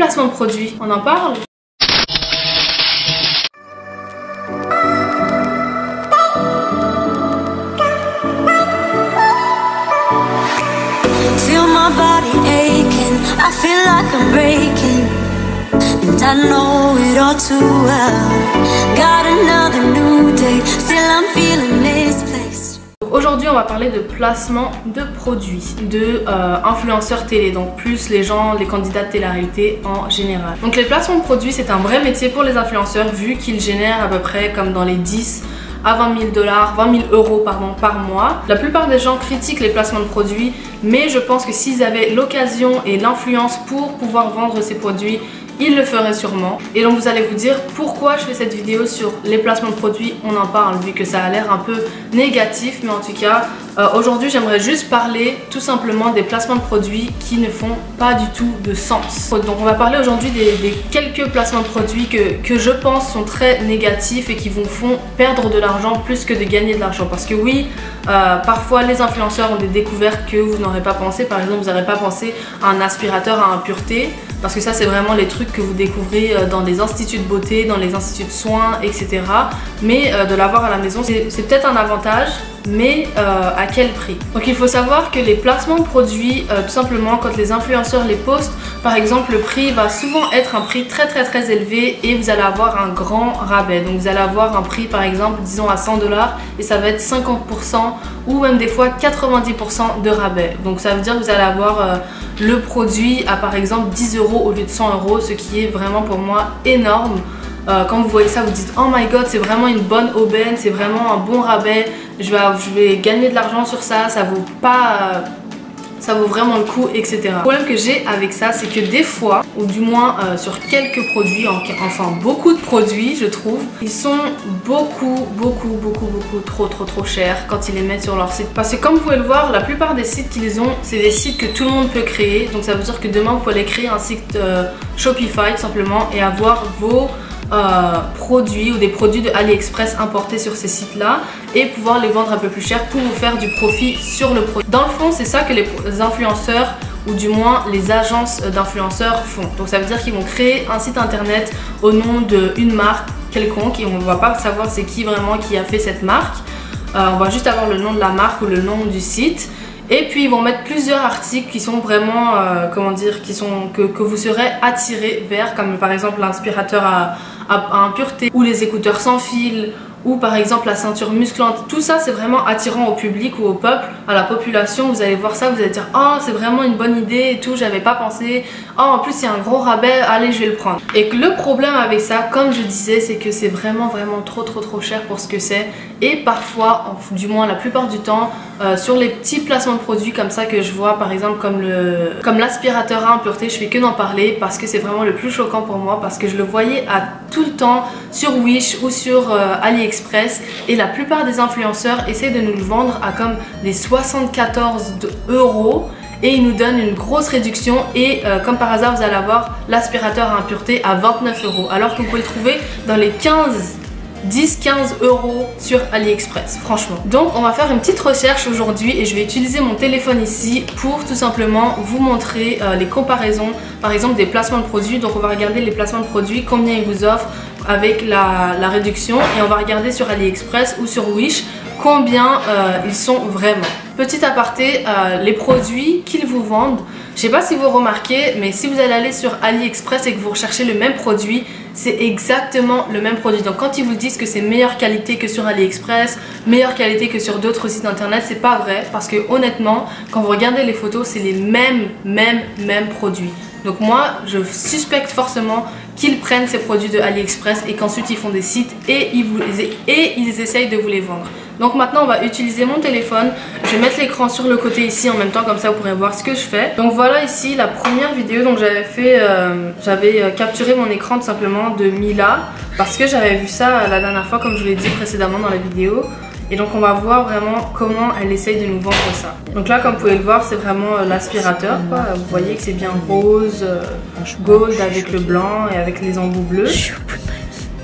placements de produits, on en parle? Feel my body aching, I feel like I'm breaking, and I know it all too well. Got another new day, still I'm feeling misplaced. Aujourd'hui on va parler de placement de produits, de influenceurs télé, donc plus les gens, les candidats de télé-réalité en général. Donc les placements de produits c'est un vrai métier pour les influenceurs vu qu'ils génèrent à peu près comme dans les 10 à 20 000 $, 20 000 euros pardon, par mois. La plupart des gens critiquent les placements de produits, mais je pense que s'ils avaient l'occasion et l'influence pour pouvoir vendre ces produits, ils le feraient sûrement. Et donc vous allez vous dire pourquoi je fais cette vidéo sur les placements de produits. On en parle vu que ça a l'air un peu négatif, mais en tout cas aujourd'hui j'aimerais juste parler tout simplement des placements de produits qui ne font pas du tout de sens. Donc on va parler aujourd'hui des quelques placements de produits que je pense sont très négatifs et qui vous font perdre de l'argent plus que de gagner de l'argent. Parce que oui, parfois les influenceurs ont des découvertes que vous n'aurez pas pensé. Par exemple, vous n'aurez pas pensé à un aspirateur à impureté, parce que ça c'est vraiment les trucs que vous découvrez dans les instituts de beauté, dans les instituts de soins, etc. Mais de l'avoir à la maison, c'est peut-être un avantage, mais à quel prix? Donc il faut savoir que les placements de produits, tout simplement quand les influenceurs les postent, par exemple le prix va souvent être un prix très élevé et vous allez avoir un grand rabais. Donc vous allez avoir un prix par exemple disons à 100 $ et ça va être 50% ou même des fois 90% de rabais. Donc ça veut dire que vous allez avoir le produit à par exemple 10 € au lieu de 100 €, ce qui est vraiment pour moi énorme. Quand vous voyez ça, vous dites oh my god, c'est vraiment une bonne aubaine, c'est vraiment un bon rabais, je vais gagner de l'argent sur ça, ça vaut pas, ça vaut vraiment le coup, etc. Le problème que j'ai avec ça, c'est que des fois, ou du moins sur quelques produits, enfin beaucoup de produits je trouve, ils sont beaucoup trop chers quand ils les mettent sur leur site. Parce que comme vous pouvez le voir, la plupart des sites qu'ils ont, c'est des sites que tout le monde peut créer. Donc ça veut dire que demain vous pouvez aller créer un site Shopify tout simplement et avoir vos produits ou des produits de AliExpress importés sur ces sites là et pouvoir les vendre un peu plus cher pour vous faire du profit sur le produit. Dans le fond c'est ça que les influenceurs ou du moins les agences d'influenceurs font. Donc ça veut dire qu'ils vont créer un site internet au nom d'une marque quelconque et on ne va pas savoir c'est qui vraiment qui a fait cette marque. On va juste avoir le nom de la marque ou le nom du site. Et puis ils vont mettre plusieurs articles qui sont vraiment, comment dire, que vous serez attiré vers, comme par exemple l'aspirateur à impureté ou les écouteurs sans fil ou par exemple la ceinture musclante. Tout ça c'est vraiment attirant au public ou au peuple, à la population. Vous allez voir ça, vous allez dire oh c'est vraiment une bonne idée et tout, j'avais pas pensé, oh en plus il y a un gros rabais, allez je vais le prendre. Et que le problème avec ça, comme je disais, c'est que c'est vraiment trop cher pour ce que c'est. Et parfois, du moins la plupart du temps, sur les petits placements de produits comme ça que je vois, par exemple comme l'aspirateur à impureté, je fais que d'en parler parce que c'est vraiment le plus choquant pour moi, parce que je le voyais à tout le temps sur Wish ou sur AliExpress et la plupart des influenceurs essaient de nous le vendre à comme des 74 € et ils nous donnent une grosse réduction et comme par hasard vous allez avoir l'aspirateur à impureté à 29 € alors que vous pouvez le trouver dans les 10-15 € sur AliExpress, franchement. Donc on va faire une petite recherche aujourd'hui et je vais utiliser mon téléphone ici pour tout simplement vous montrer les comparaisons par exemple des placements de produits. Donc on va regarder les placements de produits, combien ils vous offrent avec la réduction, et on va regarder sur AliExpress ou sur Wish combien ils sont vraiment. Petit aparté, les produits qu'ils vous vendent, je sais pas si vous remarquez, mais si vous allez aller sur AliExpress et que vous recherchez le même produit, c'est exactement le même produit. Donc quand ils vous disent que c'est meilleure qualité que sur AliExpress, meilleure qualité que sur d'autres sites internet, c'est pas vrai, parce que honnêtement quand vous regardez les photos, c'est les mêmes produits. Donc moi je suspecte forcément qu'ils prennent ces produits de AliExpress et qu'ensuite ils font des sites et ils essayent de vous les vendre. Donc maintenant on va utiliser mon téléphone. Je vais mettre l'écran sur le côté ici en même temps, comme ça vous pourrez voir ce que je fais. Donc voilà ici la première vidéo. Donc j'avais capturé mon écran tout simplement de Mila parce que j'avais vu ça la dernière fois, comme je vous l'ai dit précédemment dans la vidéo. Et donc on va voir vraiment comment elle essaye de nous vendre ça. Donc là comme vous pouvez le voir, c'est vraiment l'aspirateur quoi. Vous voyez que c'est bien rose, gold avec le blanc et avec les embouts bleus.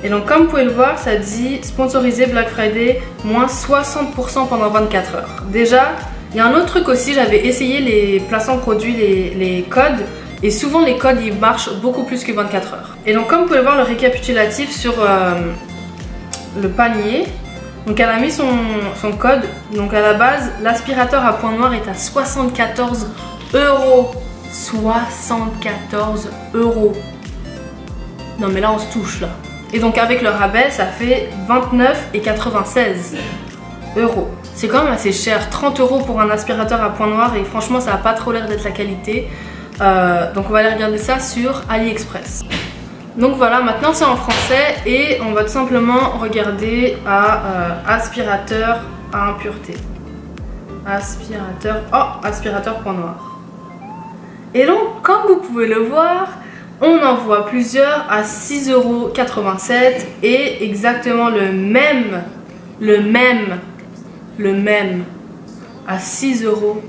Et donc comme vous pouvez le voir, ça dit sponsorisé Black Friday moins 60% pendant 24 heures. Déjà, il y a un autre truc aussi, j'avais essayé les placements produits, les codes, Et souvent les codes ils marchent beaucoup plus que 24 heures. Et donc comme vous pouvez voir le récapitulatif sur le panier, donc elle a mis son code. Donc à la base l'aspirateur à point noir est à 74 €. 74 €. Non mais là on se touche là. Et donc avec le rabais ça fait 29,96 €. C'est quand même assez cher, 30 € pour un aspirateur à point noir et franchement ça n'a pas trop l'air d'être la qualité. Donc on va aller regarder ça sur AliExpress. Donc voilà, maintenant c'est en français et on va tout simplement regarder à aspirateur à impureté. Aspirateur point noir. Et donc comme vous pouvez le voir, on en voit plusieurs à 6,87 € et exactement le même à 6,47 €.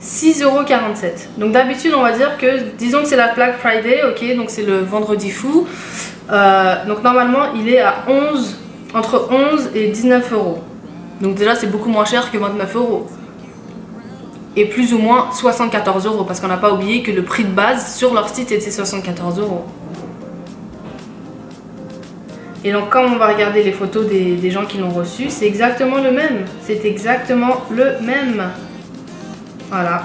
6,47 €. Donc d'habitude on va dire que, disons que c'est la Black Friday, ok, donc c'est le vendredi fou. Donc normalement il est à entre 11 et 19 €. Donc déjà c'est beaucoup moins cher que 29 €. Et plus ou moins 74 € parce qu'on n'a pas oublié que le prix de base sur leur site était 74 €. Et donc quand on va regarder les photos des gens qui l'ont reçu, c'est exactement le même. C'est exactement le même. Voilà.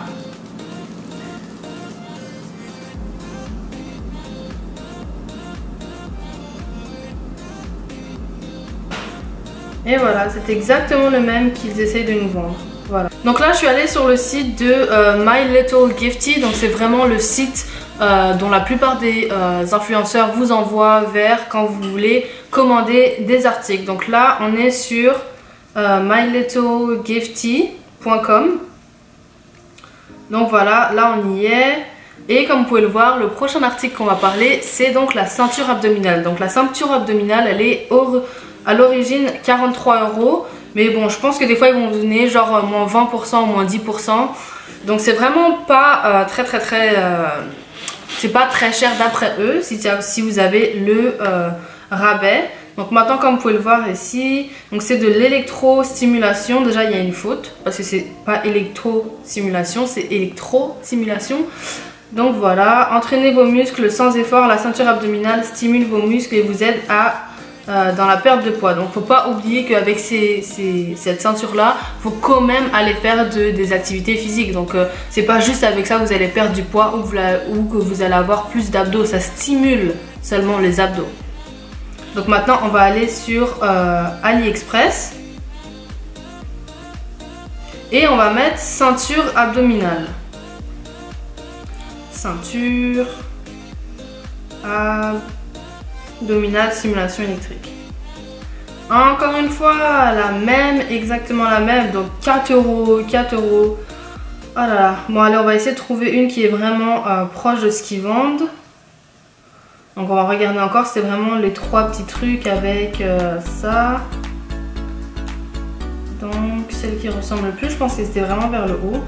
Et voilà, c'est exactement le même qu'ils essayent de nous vendre. Voilà. Donc là je suis allée sur le site de My Little Gifty. Donc c'est vraiment le site dont la plupart des influenceurs vous envoient vers quand vous voulez commander des articles. Donc là on est sur mylittlegifty.com. Donc voilà, là on y est. Et comme vous pouvez le voir, le prochain article qu'on va parler, c'est donc la ceinture abdominale. Donc la ceinture abdominale, elle est à l'origine 43 €. Mais bon, je pense que des fois ils vont vous donner genre moins 20% ou moins 10%. Donc c'est vraiment pas c'est pas très cher d'après eux si vous avez le rabais. Donc maintenant comme vous pouvez le voir ici, donc c'est de l'électrostimulation. Déjà il y a une faute parce que c'est pas électrostimulation, c'est électrostimulation. Donc voilà, entraînez vos muscles sans effort. La ceinture abdominale stimule vos muscles et vous aide dans la perte de poids. Donc faut pas oublier qu'avec cette ceinture là, faut quand même aller faire des activités physiques. Donc c'est pas juste avec ça que vous allez perdre du poids ou que vous allez avoir plus d'abdos. Ça stimule seulement les abdos. Donc maintenant on va aller sur AliExpress et on va mettre ceinture abdominale. Ceinture abdominale simulation électrique. Encore une fois la même, exactement la même. Donc 4 €, 4 €. Oh là là. Bon allez, on va essayer de trouver une qui est vraiment proche de ce qu'ils vendent. Donc on va regarder encore, c'est vraiment les trois petits trucs avec ça. Donc celle qui ressemble le plus, je pense que c'était vraiment vers le haut.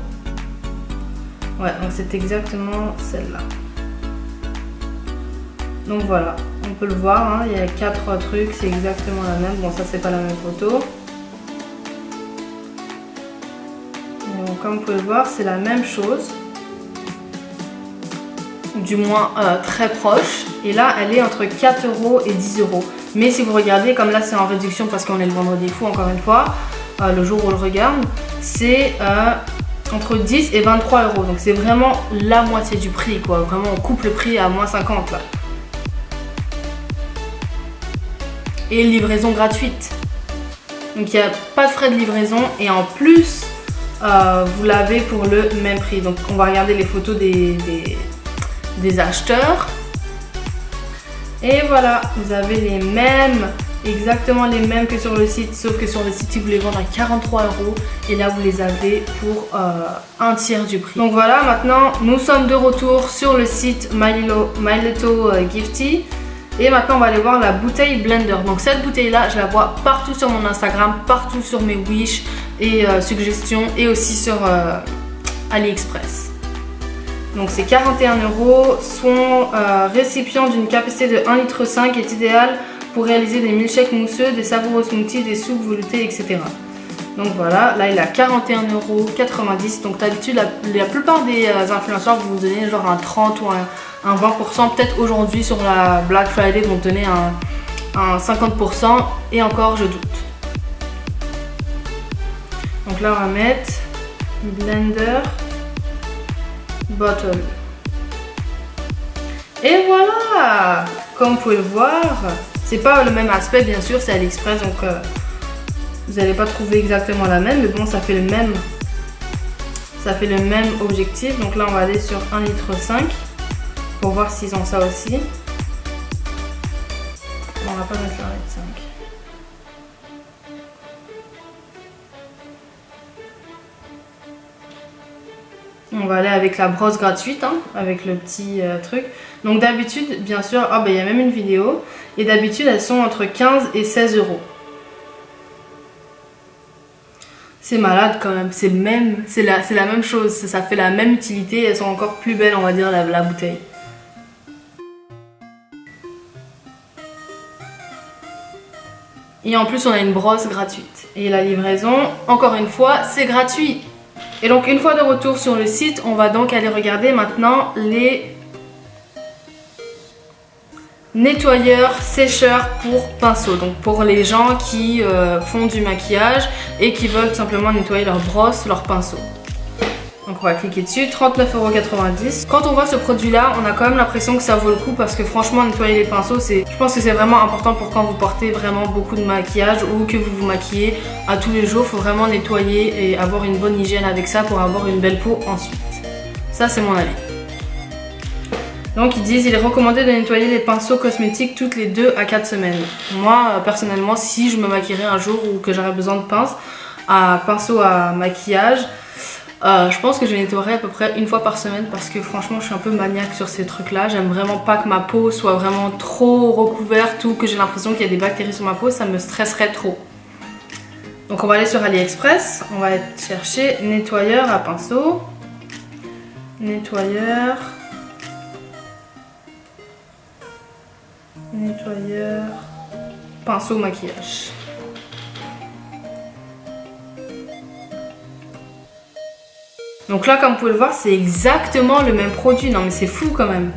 Ouais, donc c'est exactement celle-là. Donc voilà, on peut le voir, hein, il y a 4 trucs, c'est exactement la même. Bon ça c'est pas la même photo. Donc, comme vous pouvez le voir, c'est la même chose. Du moins très proche. Et là elle est entre 4 € et 10 €. Mais si vous regardez, comme là c'est en réduction parce qu'on est le vendredi fou encore une fois, le jour où on le regarde, c'est entre 10 et 23 €. Donc c'est vraiment la moitié du prix quoi. Vraiment on coupe le prix à moins 50 là. Et livraison gratuite. Donc il n'y a pas de frais de livraison et en plus vous l'avez pour le même prix. Donc on va regarder les photos des acheteurs. Et voilà, vous avez les mêmes, exactement les mêmes que sur le site, sauf que sur le site ils vous les vendent à 43 € et là vous les avez pour un tiers du prix. Donc voilà, maintenant nous sommes de retour sur le site My Little Gifty. Et maintenant on va aller voir la bouteille Blender. Donc cette bouteille là je la vois partout sur mon Instagram, partout sur mes Wish et suggestions et aussi sur AliExpress. Donc c'est 41 €. Son récipient d'une capacité de 1,5 litre est idéal pour réaliser des milkshakes mousseux, des savoureux smoothies, des soupes veloutées, etc. Donc voilà, là il est à 41,90 €. Donc d'habitude la plupart des influenceurs vont vous donner genre un 30 ou un 20%. Peut-être aujourd'hui sur la Black Friday vont donner un 50% et encore je doute. Donc là on va mettre blender bottle. Et voilà, comme vous pouvez le voir, c'est pas le même aspect bien sûr, c'est AliExpress donc vous n'allez pas trouver exactement la même, mais bon ça fait le même objectif. Donc là on va aller sur 1,5 litre pour voir s'ils ont ça aussi. Bon, on va pas mettre 1,5 litre. On va aller avec la brosse gratuite, hein, avec le petit truc. Donc d'habitude, bien sûr, il y a même une vidéo. Et d'habitude, elles sont entre 15 et 16 €. C'est malade quand même, c'est la même chose, ça fait la même utilité. Elles sont encore plus belles, on va dire, la bouteille. Et en plus, on a une brosse gratuite. Et la livraison, encore une fois, c'est gratuit. Et donc une fois de retour sur le site, on va donc aller regarder maintenant les nettoyeurs sécheurs pour pinceau. Donc pour les gens qui font du maquillage et qui veulent simplement nettoyer leur brosse, leur pinceau. Donc on va cliquer dessus, 39,90 €. Quand on voit ce produit là, on a quand même l'impression que ça vaut le coup parce que franchement nettoyer les pinceaux, je pense que c'est vraiment important pour quand vous portez vraiment beaucoup de maquillage ou que vous vous maquillez à tous les jours. Il faut vraiment nettoyer et avoir une bonne hygiène avec ça pour avoir une belle peau ensuite. Ça c'est mon avis. Donc ils disent il est recommandé de nettoyer les pinceaux cosmétiques toutes les 2 à 4 semaines. Moi personnellement, si je me maquillerais un jour ou que j'aurais besoin de pinceau à maquillage, je pense que je nettoierai à peu près une fois par semaine parce que franchement je suis un peu maniaque sur ces trucs là. J'aime vraiment pas que ma peau soit vraiment trop recouverte ou que j'ai l'impression qu'il y a des bactéries sur ma peau, ça me stresserait trop. Donc on va aller sur AliExpress, on va chercher nettoyeur à pinceau. Nettoyeur pinceau maquillage. Donc là comme vous pouvez le voir c'est exactement le même produit, non mais c'est fou quand même.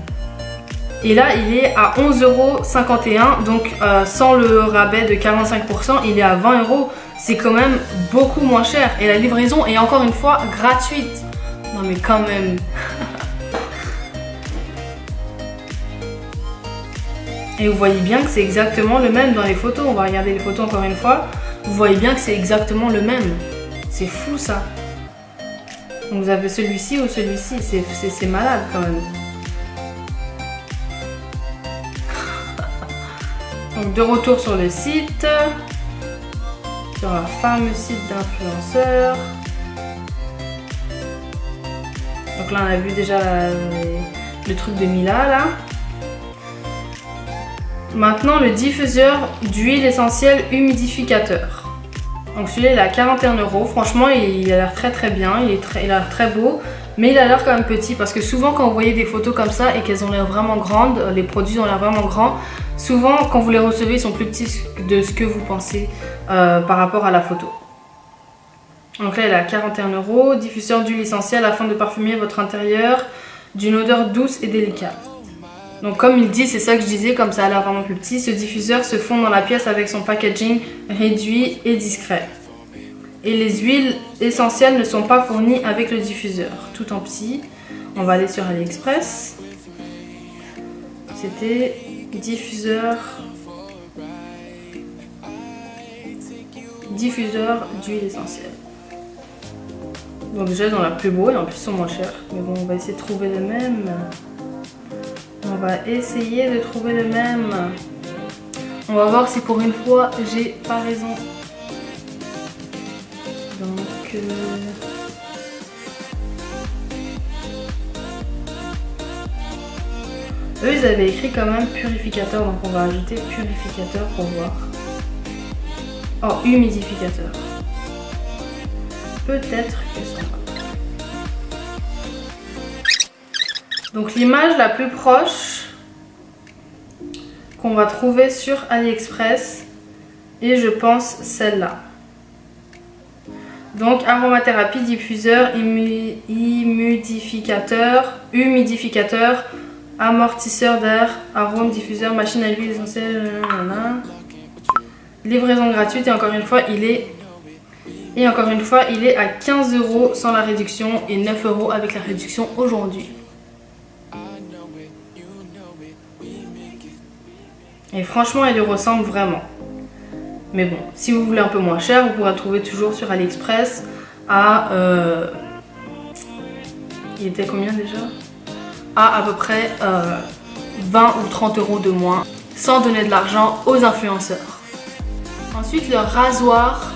Et là il est à 11,51 €, donc sans le rabais de 45% il est à 20 €, c'est quand même beaucoup moins cher. Et la livraison est encore une fois gratuite. Non mais quand même. Et vous voyez bien que c'est exactement le même dans les photos, on va regarder les photos encore une fois. Vous voyez bien que c'est exactement le même. C'est fou ça. Donc vous avez celui-ci ou celui-ci, c'est malade quand même. Donc de retour sur le site, sur un fameux site d'influenceurs. Donc là on a vu déjà le truc de Mila là. Maintenant le diffuseur d'huile essentielle humidificateur. Donc celui-là il est à 41 €, franchement il a l'air très bien, il a l'air très beau, mais il a l'air quand même petit parce que souvent quand vous voyez des photos comme ça et qu'elles ont l'air vraiment grandes, les produits ont l'air vraiment grands, souvent quand vous les recevez ils sont plus petits de ce que vous pensez par rapport à la photo. Donc là il est à 41 €, diffuseur d'huile essentielle afin de parfumer votre intérieur d'une odeur douce et délicate. Donc comme il dit, c'est ça que je disais, comme ça a l'air vraiment plus petit, ce diffuseur se fond dans la pièce avec son packaging réduit et discret. Et les huiles essentielles ne sont pas fournies avec le diffuseur, tout en petit. On va aller sur AliExpress. C'était diffuseur d'huile essentielle. Donc déjà ils ont l'air plus beaux et en plus ils sont moins chers. Mais bon, on va essayer de trouver le même. On va essayer de trouver le même. On va voir si pour une fois j'ai pas raison. Donc eux ils avaient écrit quand même purificateur, donc on va ajouter purificateur pour voir. Oh, humidificateur. Peut-être que ça va. Donc l'image la plus proche qu'on va trouver sur AliExpress est, je pense, celle-là. Donc aromathérapie, diffuseur, humidificateur, amortisseur d'air, arôme, diffuseur, machine à huile essentielle, livraison gratuite et encore une fois il est à 15 € sans la réduction et 9 € avec la réduction aujourd'hui. Et franchement il lui ressemble vraiment. Mais bon, si vous voulez un peu moins cher, vous pourrez le trouver toujours sur AliExpress à... il était combien déjà? À peu près 20 ou 30 € de moins, sans donner de l'argent aux influenceurs. Ensuite, le rasoir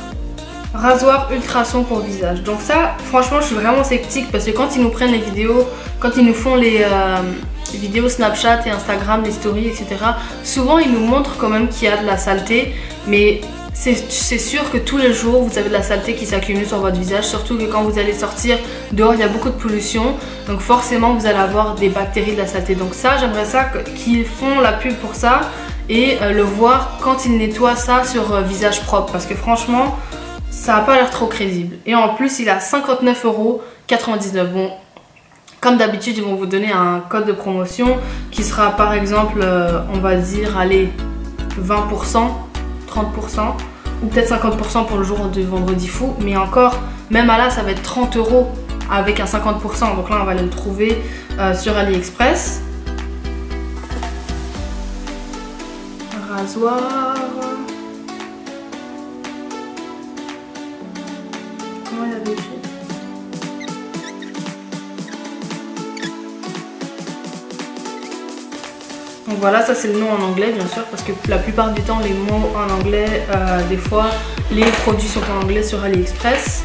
ultrason pour visage. Donc ça, franchement, je suis vraiment sceptique parce que quand ils nous prennent les vidéos, quand ils nous font les vidéos Snapchat et Instagram, les stories, etc. Souvent, ils nous montrent quand même qu'il y a de la saleté, mais c'est sûr que tous les jours vous avez de la saleté qui s'accumule sur votre visage, surtout que quand vous allez sortir dehors il y a beaucoup de pollution, donc forcément vous allez avoir des bactéries, de la saleté. Donc ça, j'aimerais ça qu'ils font la pub pour ça et le voir quand ils nettoient ça sur visage propre, parce que franchement ça n'a pas l'air trop crédible. Et en plus il a 59,99 €. Bon, comme d'habitude ils vont vous donner un code de promotion qui sera par exemple on va dire allez 20%, 30% ou peut-être 50% pour le jour de vendredi fou, mais encore même à là ça va être 30 € avec un 50%, donc là on va aller le trouver sur AliExpress. Rasoir, comment il avait écrit? Donc voilà, ça c'est le nom en anglais bien sûr, parce que la plupart du temps les mots en anglais, des fois les produits sont en anglais sur AliExpress.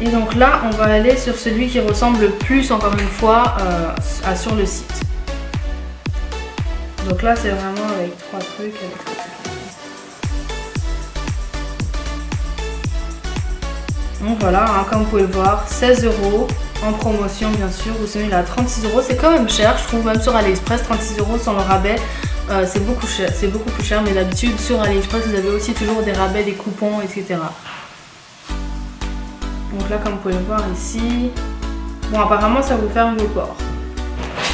Et donc là on va aller sur celui qui ressemble le plus encore une fois sur le site. Donc là c'est vraiment avec 3 trucs. Donc voilà, hein, comme vous pouvez le voir, 16 € en promotion bien sûr, ou sinon il est à 36 €, c'est quand même cher, je trouve, même sur AliExpress, 36 € sans le rabais, c'est beaucoup plus cher, mais d'habitude sur AliExpress vous avez aussi toujours des rabais, des coupons, etc. Donc là comme vous pouvez le voir ici, bon apparemment ça vous ferme vos pores.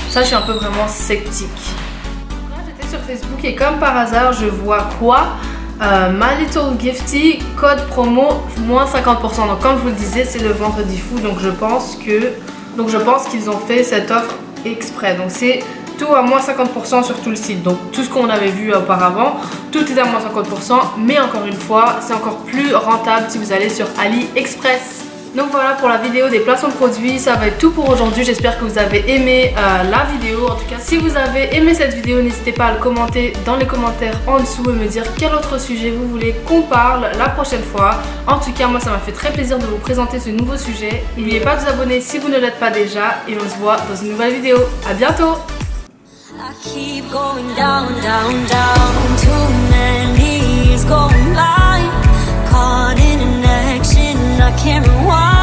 Ça je suis un peu vraiment sceptique. Donc là j'étais sur Facebook et comme par hasard je vois quoi? My Little Gifty, code promo moins 50%. Donc comme je vous le disais, c'est le vendredi fou, donc je pense qu'ils ont fait cette offre exprès. Donc c'est tout à moins 50% sur tout le site. Donc tout ce qu'on avait vu auparavant, tout est à moins 50%, mais encore une fois, c'est encore plus rentable si vous allez sur AliExpress. Donc voilà pour la vidéo des placements de produits, ça va être tout pour aujourd'hui. J'espère que vous avez aimé la vidéo. En tout cas, si vous avez aimé cette vidéo, n'hésitez pas à le commenter dans les commentaires en dessous et me dire quel autre sujet vous voulez qu'on parle la prochaine fois. En tout cas, moi ça m'a fait très plaisir de vous présenter ce nouveau sujet. N'oubliez pas de vous abonner si vous ne l'êtes pas déjà et on se voit dans une nouvelle vidéo. À bientôt. I keep going down, down, down. Too many years going by, caught in an action I can't rewind.